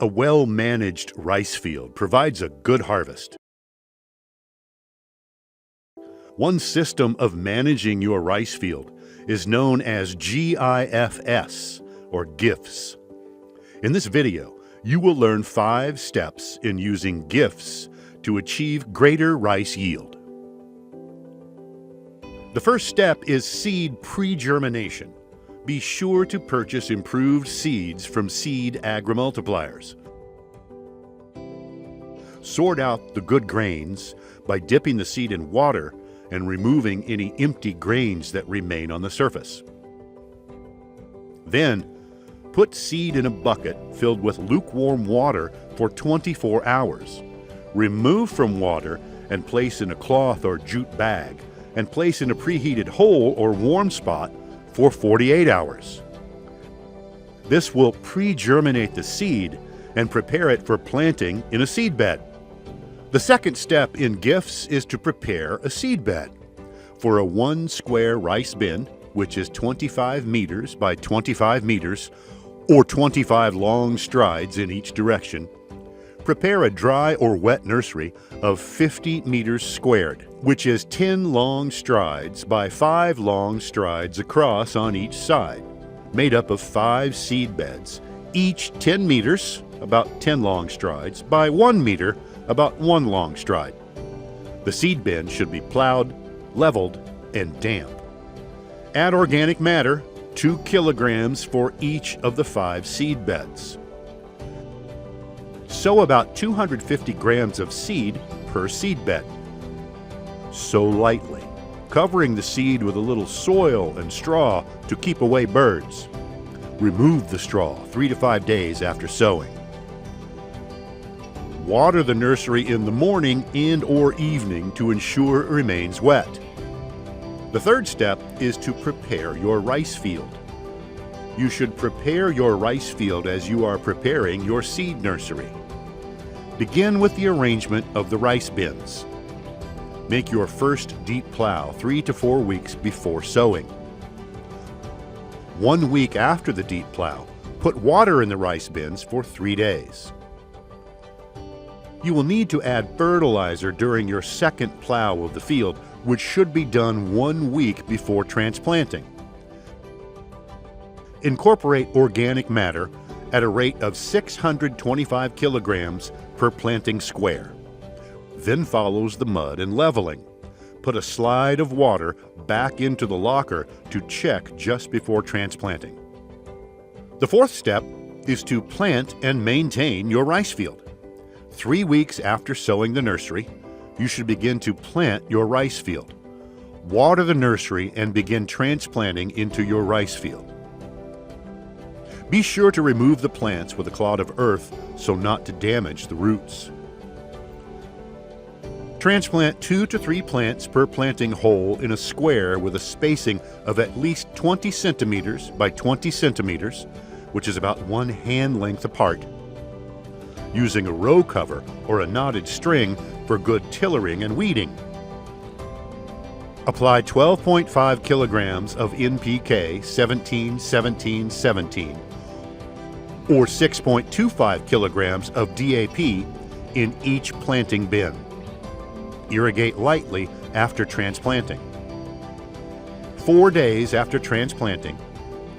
A well-managed rice field provides a good harvest. One system of managing your rice field is known as GIFS, or GIFS. In this video, you will learn 5 steps in using GIFS to achieve greater rice yield. The first step is seed pre-germination. Be sure to purchase improved seeds from seed agri-multipliers. Sort out the good grains by dipping the seed in water and removing any empty grains that remain on the surface. Then, put seed in a bucket filled with lukewarm water for 24 hours. Remove from water and place in a cloth or jute bag and place in a preheated hole or warm spot for 48 hours. This will pre-germinate the seed and prepare it for planting in a seed bed. The second step in GIFS is to prepare a seed bed. For a 1 square rice bin, which is 25 meters by 25 meters, or 25 long strides in each direction, prepare a dry or wet nursery of 50 meters squared, which is 10 long strides by 5 long strides across on each side, made up of 5 seed beds, each 10 meters, about 10 long strides, by 1 meter, about 1 long stride. The seed bin should be plowed, leveled, and damp. Add organic matter, 2 kilograms for each of the 5 seed beds. Sow about 250 grams of seed per seed bed. Sow lightly, covering the seed with a little soil and straw to keep away birds. Remove the straw 3 to 5 days after sowing. Water the nursery in the morning and/or evening to ensure it remains wet. The third step is to prepare your rice field. You should prepare your rice field as you are preparing your seed nursery. Begin with the arrangement of the rice bins. Make your first deep plow 3 to 4 weeks before sowing. 1 week after the deep plow, put water in the rice bins for 3 days. You will need to add fertilizer during your second plow of the field, which should be done 1 week before transplanting. Incorporate organic matter at a rate of 625 kilograms per planting square. Then follows the mud and leveling. Put a slide of water back into the locker to check just before transplanting. The fourth step is to plant and maintain your rice field. 3 weeks after sowing the nursery, you should begin to plant your rice field. Water the nursery and begin transplanting into your rice field. Be sure to remove the plants with a clod of earth so not to damage the roots. Transplant 2 to 3 plants per planting hole in a square with a spacing of at least 20 centimeters by 20 centimeters, which is about 1 hand length apart. Using a row cover or a knotted string for good tillering and weeding. Apply 12.5 kilograms of NPK 17-17-17 or 6.25 kilograms of DAP in each planting bin. Irrigate lightly after transplanting. 4 days after transplanting,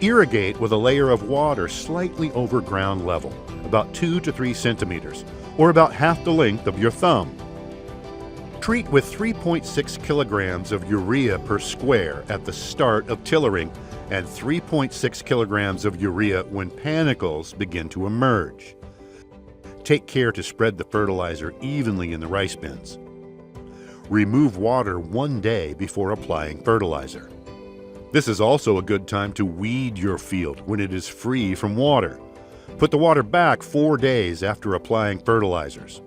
irrigate with a layer of water slightly over ground level, about 2 to 3 centimeters, or about half the length of your thumb. Treat with 3.6 kilograms of urea per square at the start of tillering and 3.6 kilograms of urea when panicles begin to emerge. Take care to spread the fertilizer evenly in the rice bins. Remove water 1 day before applying fertilizer. This is also a good time to weed your field when it is free from water. Put the water back 4 days after applying fertilizers.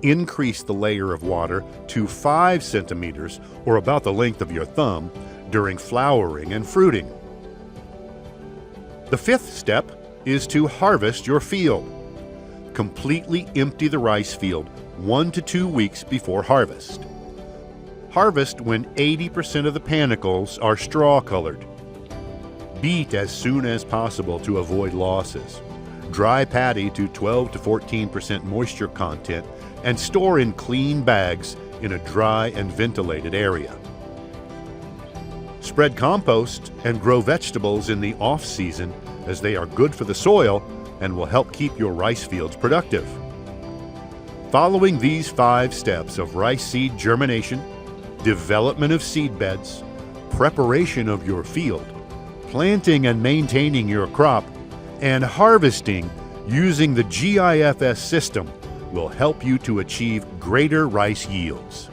Increase the layer of water to 5 centimeters, or about the length of your thumb, during flowering and fruiting. The fifth step is to harvest your field. Completely empty the rice field 1 to 2 weeks before harvest. Harvest when 80% of the panicles are straw-colored. Beat as soon as possible to avoid losses. dry paddy to 12 to 14% moisture content and store in clean bags in a dry and ventilated area. Spread compost and grow vegetables in the off-season, as they are good for the soil and will help keep your rice fields productive. Following these 5 steps of rice seed germination, development of seed beds, preparation of your field, planting and maintaining your crop, and harvesting using the GIFS system will help you to achieve greater rice yields.